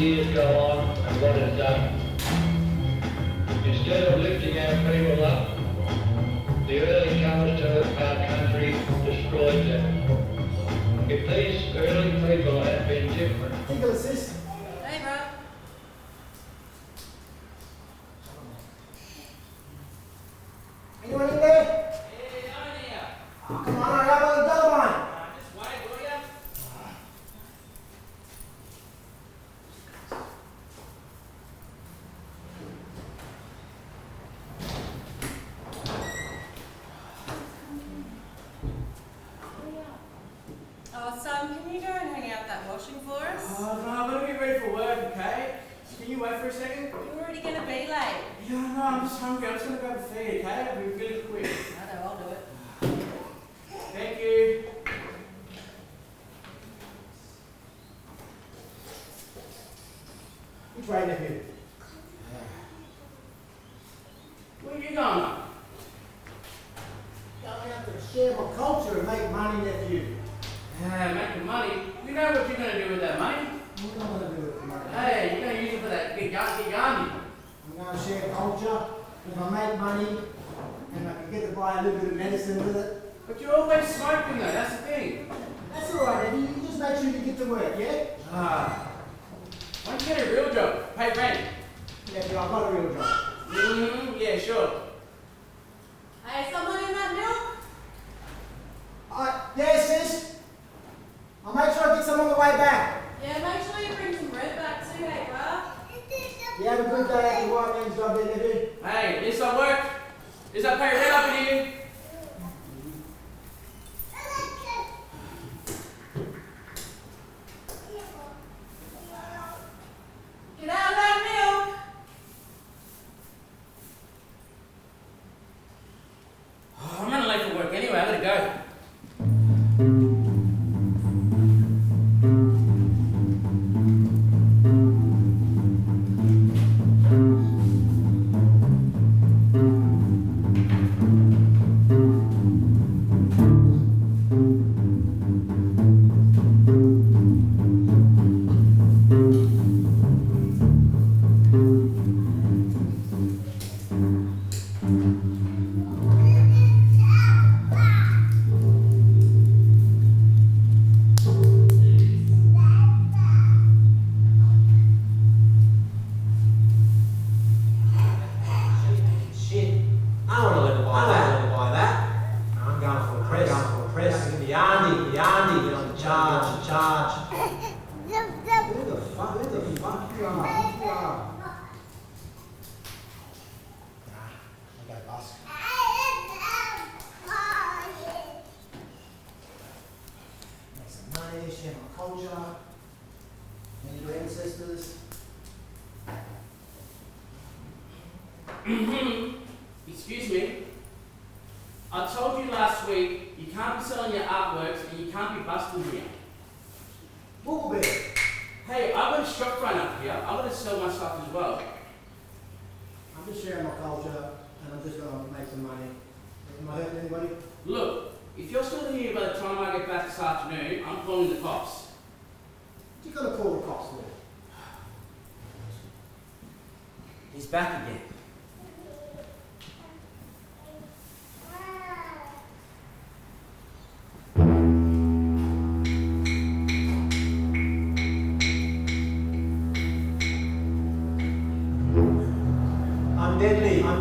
years go on and what is done. Instead of lifting our people up, the early comers to our country destroyed them. If these early people had been different. Legal assist. Hey, bro. Anyone in there? Hey, I'm in here. Oh, come on, hurry up on the deadline. Just wait, will ya? Oh, son, can you go and hang out that washing for us? Oh, no, I'm gonna get ready for work, okay? Can you wait for a second? You're already gonna be late. Yeah, no, I'm just hungry. I'm just gonna grab a feed, okay? I'll be really quick. I know, I'll do it. Thank you. Which way, nephew? Where are you going on? Going out to share my culture and make money, nephew. Yeah, making money. You know what you're gonna do with that money? What am I going to do with the money? Hey, you're gonna use it for that big Yankee. I'm going to share culture. If I make money and I can get to buy a little bit of medicine with it. But you're always smoking though, that's the thing. That's all right, nephew. You just make sure you get to work, yeah? Ah. Why don't you get a real job? Pay rent. Nephew, I've got a real job. Yeah, sure. Hey, someone in that milk? Yeah, sis. I'll make sure I get some on the way back. Yeah, make sure you bring some bread back too, hey, bro. You have a good day at the white man's job there, nephew. Hey, at least I work. At least I pay rent up in here. Get out of that milk. Oh, I'm running late for work anyway, I gotta go. Shit. I want to let buy that. I'm going for a press. The Andy, get on the charge. Who the fuck you are? Okay, boss. Make some money, share my culture, and your ancestors. Excuse me. I told you last week you can't be selling your artworks and you can't be busting here. Bullbear. Hey, I've got a shop front up here. I've got to sell my stuff as well. I'm just sharing my culture, and I'm just going to make some money. Am I hurting anybody? Look, if you're still here by the time I get back this afternoon, I'm calling the cops. What you going to call the cops for? He's back again. I'm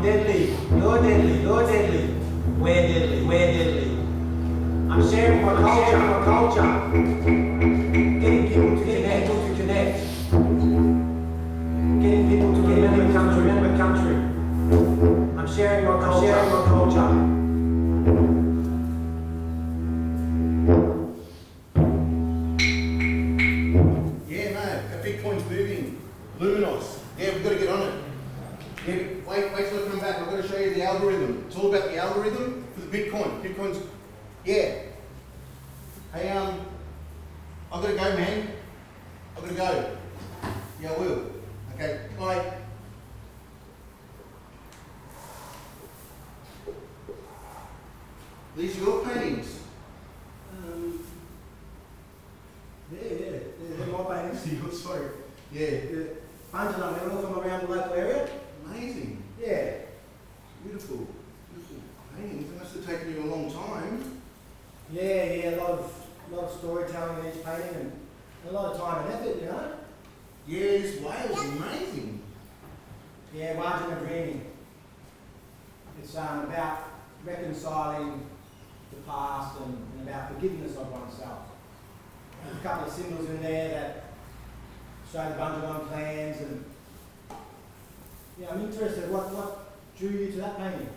deadly. You're deadly. We're deadly. I'm sharing my culture. Getting people to connect. Getting people to remember country. I'm sharing my culture. Yeah, no, that Bitcoin's moving. Luminos. Yeah, we've got to get on it. Yeah, wait till I come back. I've got to show you the algorithm. It's all about the algorithm for the Bitcoin. Bitcoin's, yeah. Hey, I've got to go, man. I've got to go. Yeah, I will. Okay, bye. These are your paintings. Yeah, they're my paintings. Sorry. Yeah. The bunch of them, they're all from around the local area. Amazing. Yeah. Beautiful. Beautiful paintings. It must have taken you a long time. Yeah, a lot of storytelling in each painting and a lot of time and effort, you know? Yeah, this whale is amazing. Yeah, Margin of Dreaming. It's about reconciling the past and about forgiveness of oneself. There's a couple of symbols in there that show the Bunjalung clans and yeah, I'm interested what drew you to that painting?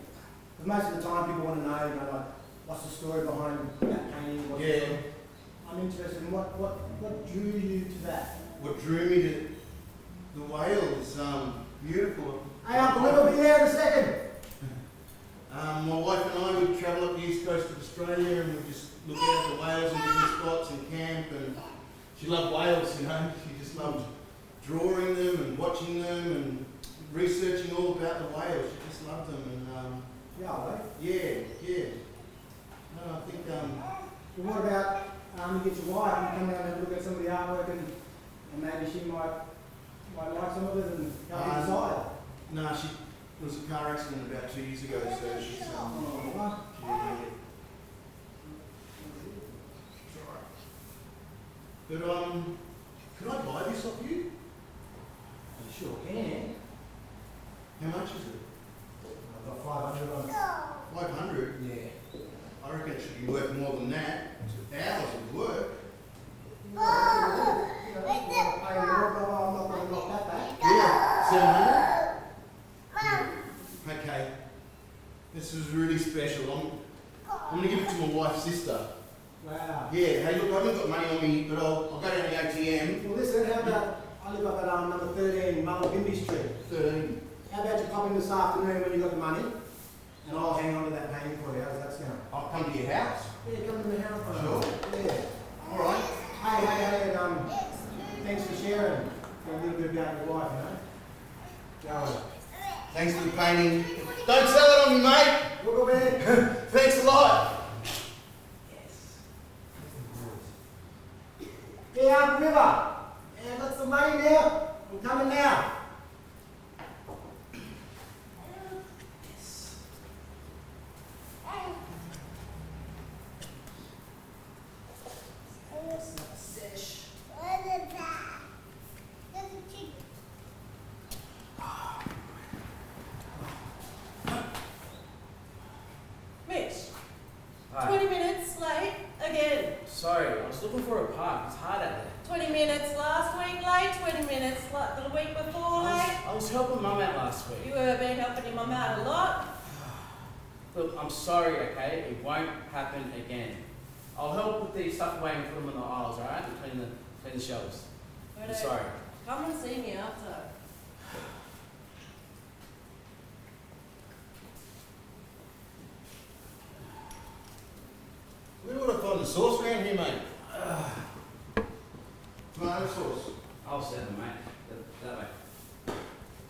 Because most of the time people want to know, you know, like what's the story behind that painting? I'm interested in what drew you to that? What drew me to the whale is beautiful. Hey, Uncle, we'll be there in a second. My wife and I would travel up the east coast of Australia and we'd just look out at the whales in different spots and camp, and she loved whales, you know. She just loved drawing them and watching them and researching all about the whales. She just loved them and yeah. No, I think Well, what about you get your wife and come down and have a look at some of the artwork and maybe she might like some of it and help you decide? no, she there was a car accident about 2 years ago, so she's she didn't make it. It's alright. But could I buy this off you? You sure can. How much is it? I've got 500 on it. 500? Yeah. I reckon it should be worth more than that. It's hours of work. I'm not going to knock that back. Yeah, 700? Okay. This is really special. I'm going to give it to my wife's sister. Wow. Yeah, hey look, I haven't got money on me, but I'll go down to the ATM. Well, listen, how about, I live up at number 13 Mullumbimby Street. 13. How about you pop in this afternoon when you've got the money, and I'll hang on to that painting for you. How's that sound? I'll come to your house. Yeah, come to the house. Sure. Yeah. Alright. Hey, thanks for sharing a little bit about your wife, you know? Go on. Thanks for the painting. Don't sell it on me, mate. Look over there. Thanks a lot. Yeah, up the river. Yeah, got some money now. I'm coming now. Mitch, Hi. 20 minutes late again. Sorry, I was looking for a park. It's hard out there. 20 minutes last week late, 20 minutes the week before late. I was helping Mum out last week. You have been helping your mum out a lot. Look, I'm sorry, okay? It won't happen again. I'll help put these stuff away and put them in the aisles, alright? And clean the shelves. I'm Righto. sorry. Come and see me after. Where would I find the sauce around here, mate? Tomato sauce. I'll send them, mate. That way.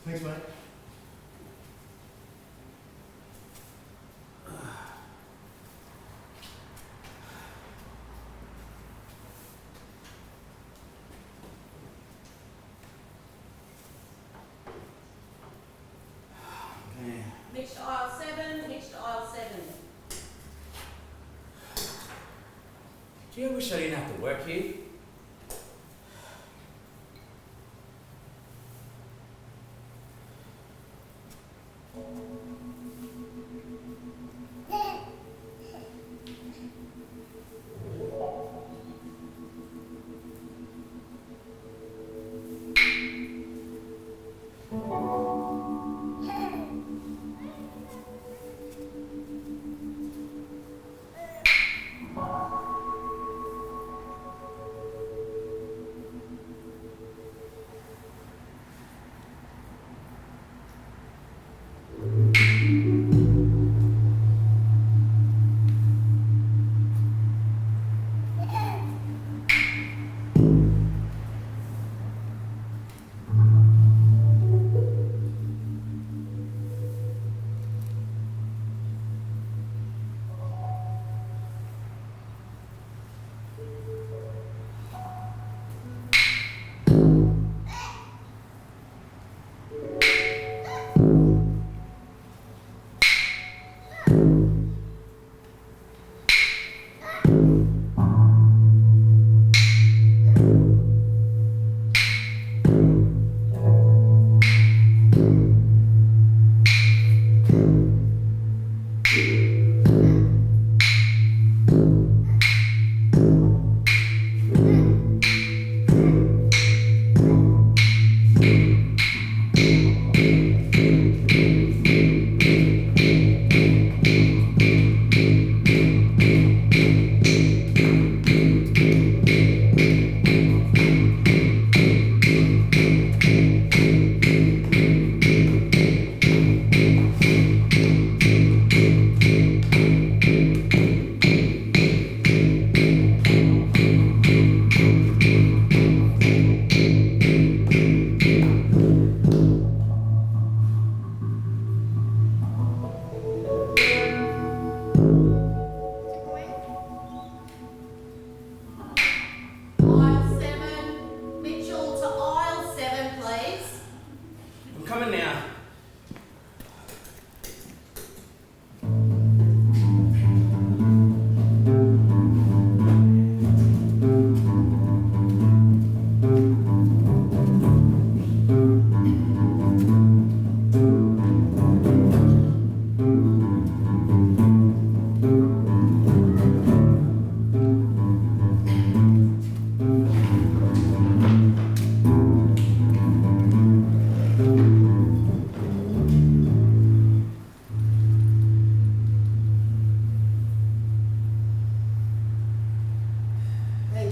Thanks, mate. Next to aisle 7, next to aisle 7. Gee, I wish I didn't have to work here.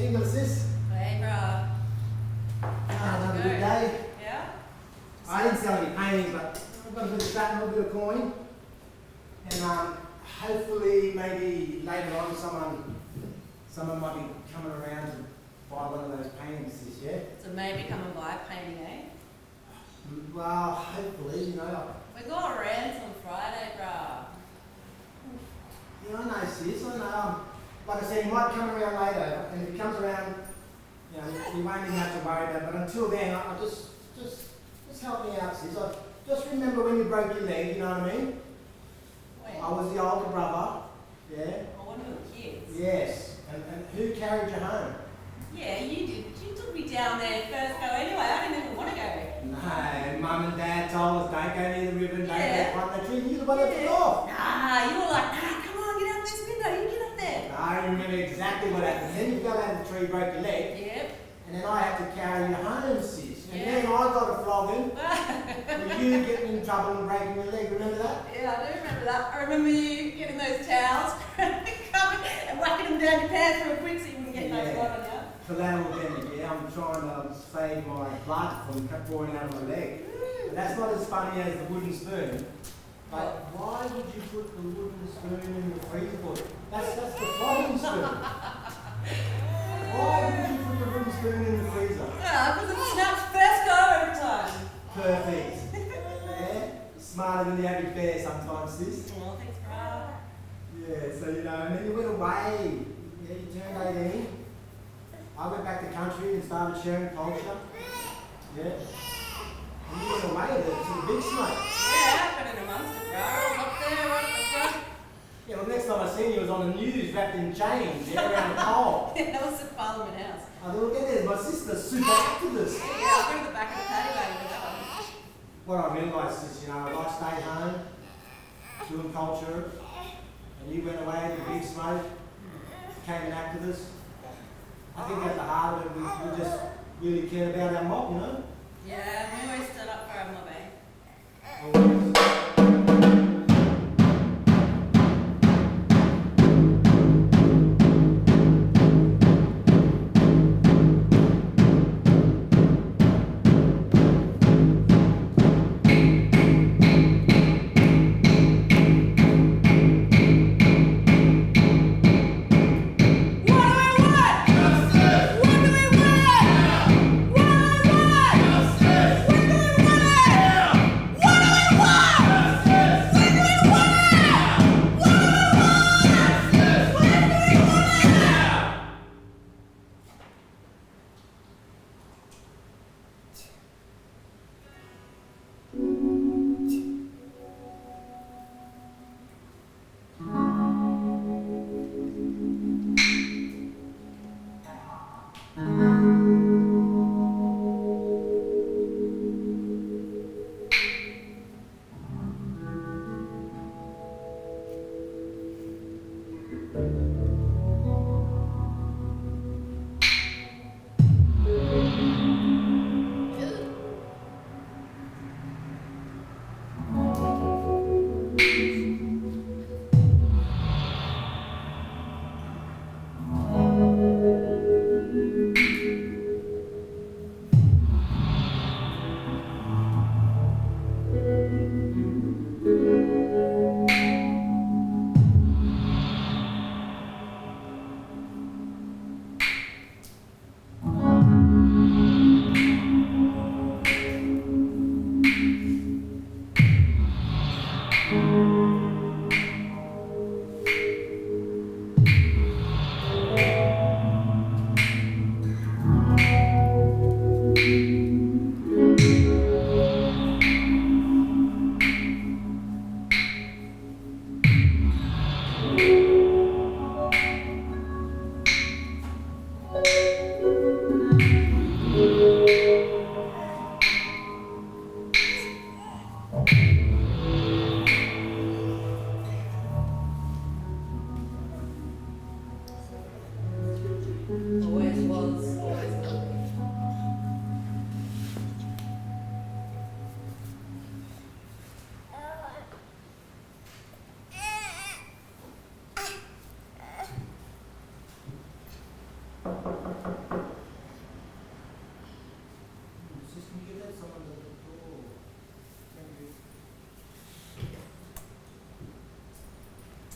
jingle sis. Hey, bro. Another good day. Yeah? I didn't sell any paintings, but I've got a bit of fat and a little bit of coin. And hopefully, maybe later on, someone might be coming around to buy one of those paintings sis, yeah? So maybe come and buy a painting, eh? Well, hopefully, you know. We got rents on Friday, bro. Yeah, I know sis, I know. Like I said, he might come around later, and if he comes around, you know, you won't even have to worry about it. But until then, I just help me out, sis. Just remember when you broke your leg, you know what I mean? When? I was the older brother, yeah? I want to be kids. Yes. And who carried you home? Yeah, you did. You took me down there first go anyway. I didn't even want to go. No, Mum and Dad told us don't go near the river, don't Yeah. go climb the tree. You're the one that took off. Nah, you were like, nah, come on, get out this window. You get up there. I remember exactly what happened. Then you fell out of the tree, broke your leg, Yep. and then I had to carry you home, sis. And Yeah. then I got a flogging for you getting in trouble and breaking your leg. Remember that? Yeah, I do remember that. I remember you getting those towels coming and whacking them down your pants real quick so you wouldn't get no Yeah. blood on you. Collateral damage, yeah. I'm trying to save my blood from pouring out of my leg. But that's not as funny as the wooden spoon. But why would you put the wooden spoon in the freezer for? That's the flogging spoon. Why would you put the wooden spoon in the freezer? Yeah, because it snaps first go every time. Perfect. Yeah? Smarter than the average bear sometimes, sis. Well, thanks, bro. Yeah, so you know, and then you went away. Yeah, you turned 18. I went back to country and started sharing culture. Yeah. And you went away to the big smoke. Yeah, I've been in amongst it, bro. I was up there, right at the front. Yeah, well, next time I seen you was on the news wrapped in chains, yeah, around the pole. Yeah, that was at Parliament House. I thought, look at this, my sister's super activist. Yeah, I'll bring the back of the paddy wagon with that one. What I realised is, you know, I stayed home, doing culture, and you went away to the big smoke, became an activist. I think at the heart of it, we just really cared about our mob, you know? Yeah, we always stood up for our mob, eh? Always.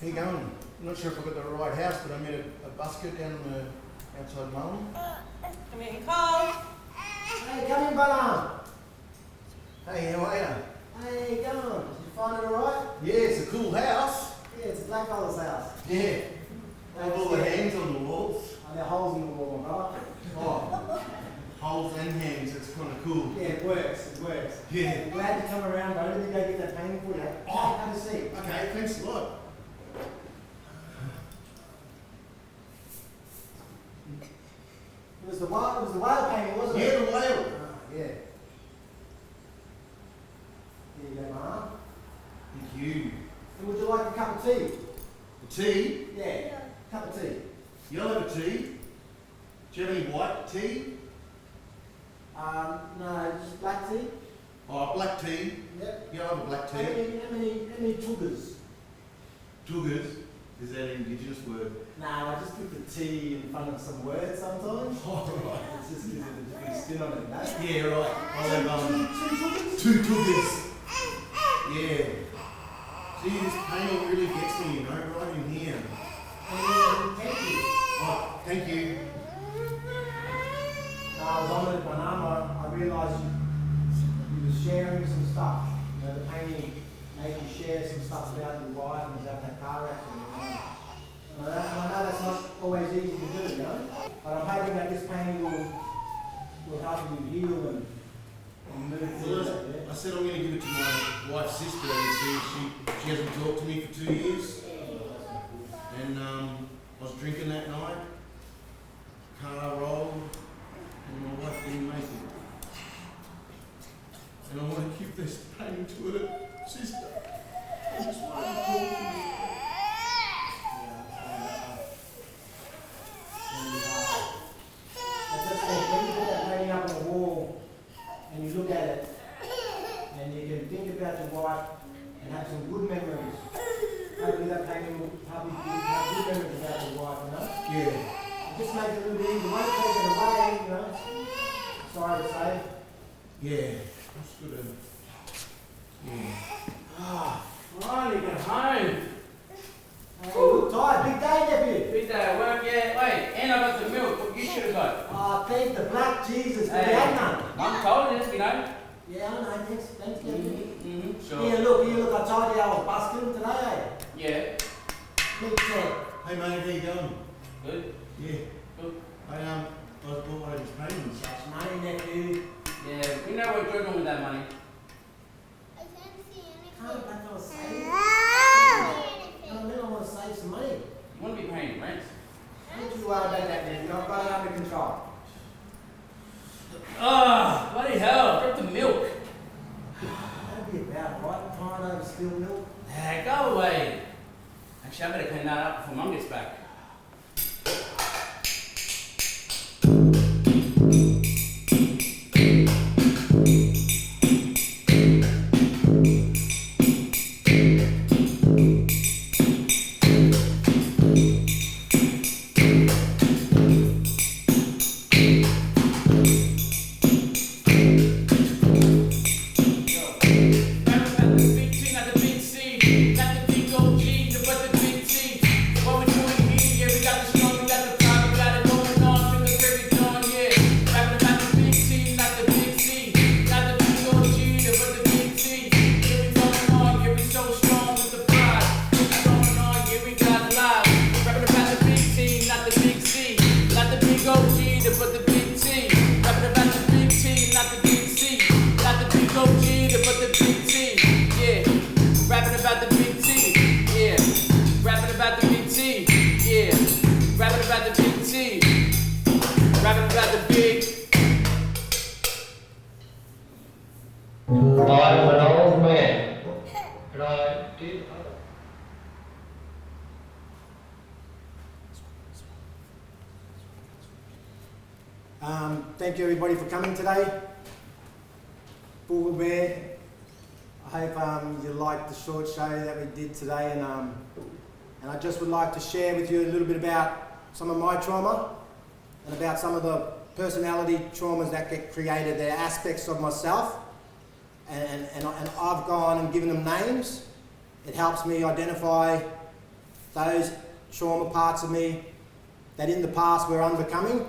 How you going? I'm not sure if I've got the right house, but I met a busker down on the outside mowing. Come in, Cole. Hey, come in, Bunham. Hey, how are you? Hey, how you going? Did you find it alright? Yeah, it's a cool house. Yeah, it's a black fella's house. Yeah. They have all the hangs on the walls. Are there holes in the wall, brother? Oh, holes and hangs, it's kind of cool. Yeah, it works, it works. Yeah. Glad to come around, bro. Let me go get that painting for you. Oh. Have a seat. Okay, thanks a lot. It was the whale painting, wasn't it? Yeah, the whale. Ah, yeah. Here you go, Mum. Thank you. And would you like a cup of tea? The tea? Yeah, cup of tea. You'll have a tea? Do you have any white tea? No, just black tea. Oh, black tea. Yep. Yeah, I'll have a black How tea. many tuggers? Tuggers? Is that an indigenous word? Nah, I just put the T in front of some words sometimes. Oh, right. It's just because of the different spin on it, no? Yeah, right. I'll have Two tuggers? two tuggers. Yeah. See, this paint really gets me, you know, right in here. Thank you. Oh, thank you. No, I was on it, I realised you were sharing some stuff. You know, the painting made you share some stuff about your wife and about that car accident. And I know that's not always easy to do, you know? But I'm hoping that this painting will help you heal and move through Well, that, yeah? I said I'm going to give it to my wife's sister, you see. She hasn't talked to me for 2 years. And I was drinking that night, car rolled, and my wife didn't make it. And I want to give this painting to her sister. I just want her to talk to me. When you put that painting up on the wall and you look at it and you can think about your wife and have some good memories. Hopefully that painting will help you have good memories about your wife, you know? Yeah. It just makes it a little bit easier. It won't take it away, you know? Sorry to say. Yeah. That's good. Yeah. Ah, finally got home. Hey, you look tired. Big day, nephew. Big day at work, yeah. Wait, and I got the milk. What you should have got? Oh, thank the black Jesus for Hey, the none. Mum told you, you know. Yeah, I know. Thanks, nephew. Sure. Here, look. I told you I was busking today. Yeah. Big check. Hey mate, how you going? Good. Yeah. Good. I was bought one of his paintings. That's money, nephew. Yeah, we know what you're doing with that money. Can't black fella save? I want to save some money. You want to be paying rent. Don't you worry about that, nephew. I've got it under control. Ah, bloody hell, drop the milk. That'd be about right. Crying over spilled milk. Ah, go away. Actually, I better clean that up before Mum gets back. I'm an old man, and I did Thank you everybody for coming today. Bull Bear, I hope you liked the short show that we did today, and I just would like to share with you a little bit about some of my trauma and about some of the personality traumas that get created. They're aspects of myself, and I've gone and given them names. It helps me identify those trauma parts of me that in the past were unbecoming,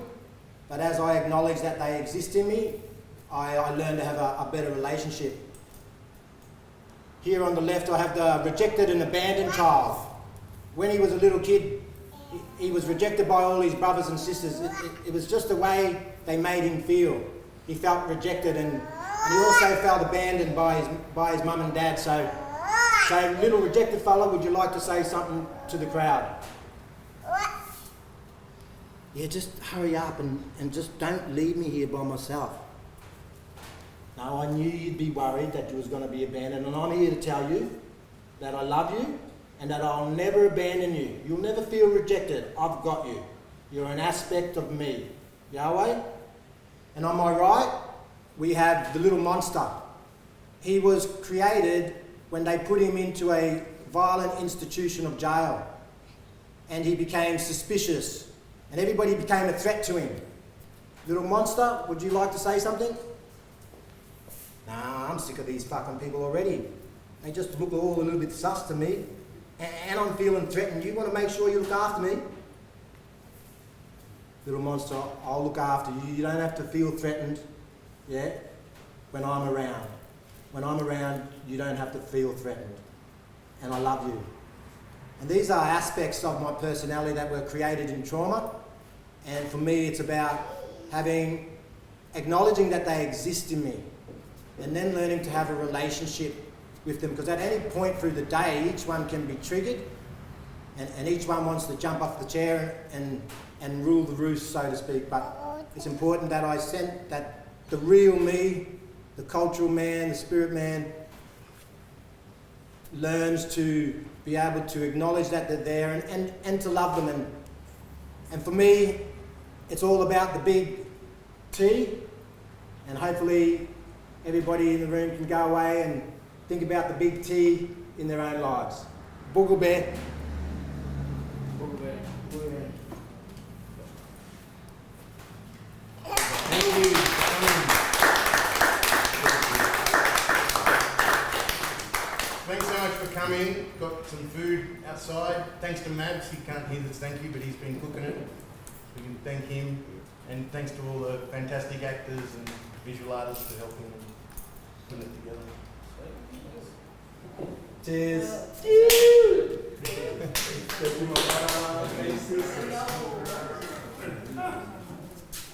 but as I acknowledge that they exist in me, I learn to have a better relationship. Here on the left I have the rejected and abandoned child. When he was a little kid, he was rejected by all his brothers and sisters. It was just the way they made him feel. He felt rejected, and he also felt abandoned by his mum and dad. So little rejected fella, would you like to say something to the crowd? Yeah, just hurry up and just don't leave me here by myself. No, I knew you'd be worried that you was going to be abandoned, and I'm here to tell you that I love you and that I'll never abandon you. You'll never feel rejected. I've got you. You're an aspect of me. Yahweh? And on my right, we have the little monster. He was created when they put him into a violent institution of jail, and he became suspicious, and everybody became a threat to him. Little monster, would you like to say something? Nah, I'm sick of these fucking people already. They just look all a little bit sus to me, and I'm feeling threatened. You want to make sure you look after me? Little monster, I'll look after you. You don't have to feel threatened, yeah, when I'm around. When I'm around, you don't have to feel threatened. And I love you. And these are aspects of my personality that were created in trauma. And for me, it's about acknowledging that they exist in me, and then learning to have a relationship with them. Because at any point through the day, each one can be triggered, and each one wants to jump off the chair and rule the roost, so to speak. But it's important that that the real me, the cultural man, the spirit man, learns to be able to acknowledge that they're there and to love them. And for me, it's all about the big T, and hopefully everybody in the room can go away and think about the big T in their own lives. Boogle Bear. Boogle Bear. Boogle Bear. Thank you. Thanks so much for coming. Got some food outside. Thanks to Mabs, he can't hear this thank you, but he's been cooking it. We can thank him. And thanks to all the fantastic actors and visual artists for helping put it together. Cheers.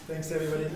Thanks everybody.